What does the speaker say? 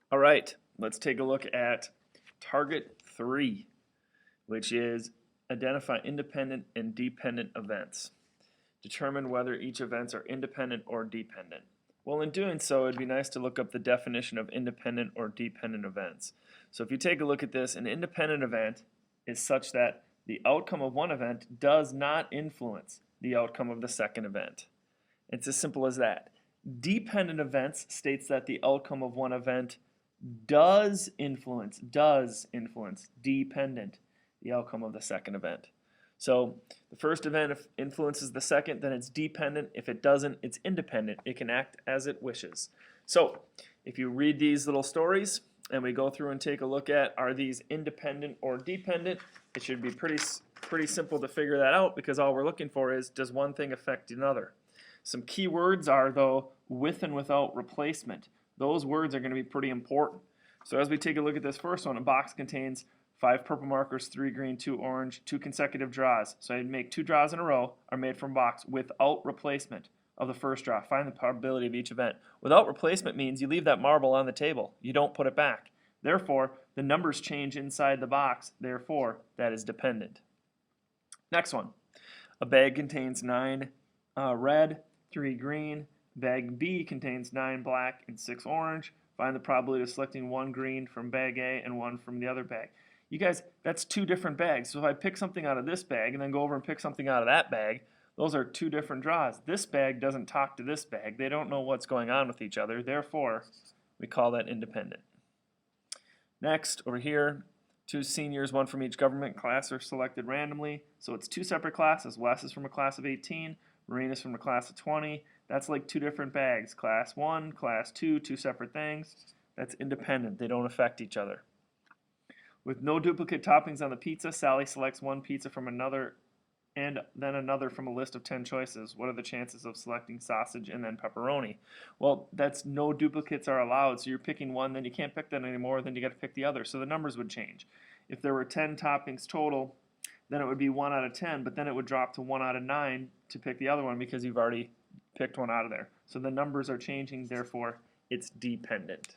All right, let's take a look at target 3, which is identify independent and dependent events. Determine whether each events are independent or dependent. Well, in doing so, it'd be nice to look up the definition of independent or dependent events. So if you take a look at this, an independent event is such that the outcome of one event does not influence the outcome of the second event. It's as simple as that. Dependent events states that the outcome of one event does influence, dependent, the outcome of the second event. So the first event influences the second, then it's dependent. If it doesn't, it's independent. It can act as it wishes. So if you read these little stories and we go through and take a look at are these independent or dependent, it should be pretty simple to figure that out because all we're looking for is does one thing affect another. Some key words are though with and without replacement. Those words are going to be pretty important. So as we take a look at this first one, a box contains 5 purple markers, 3 green, 2 orange, 2 consecutive draws. So I'd make 2 draws in a row are made from a box without replacement of the first draw. Find the probability of each event. Without replacement means you leave that marble on the table. You don't put it back. Therefore, the numbers change inside the box. Therefore, that is dependent. Next one. A bag contains 9 red, 3 green. Bag B contains 9 black and 6 orange. Find the probability of selecting 1 green from bag A and 1 from the other bag. You guys, that's 2 different bags. So if I pick something out of this bag and then go over and pick something out of that bag, those are 2 different draws. This bag doesn't talk to this bag. They don't know what's going on with each other. Therefore, we call that independent. Next, over here, 2 seniors, 1 from each government class are selected randomly. So it's 2 separate classes. Wes is from a class of 18. Marine is from a class of 20. That's like 2 different bags. Class 1, class 2, 2 separate things. That's independent. They don't affect each other. With no duplicate toppings on the pizza, Sally selects 1 pizza from another and then another from a list of 10 choices. What are the chances of selecting sausage and then pepperoni? Well, that's no duplicates are allowed. So you're picking one, then you can't pick that anymore, then you got to pick the other. So the numbers would change. If there were 10 toppings total, then it would be 1 out of 10, but then it would drop to 1 out of 9 to pick the other one because you've already picked one out of there. So the numbers are changing, therefore it's dependent.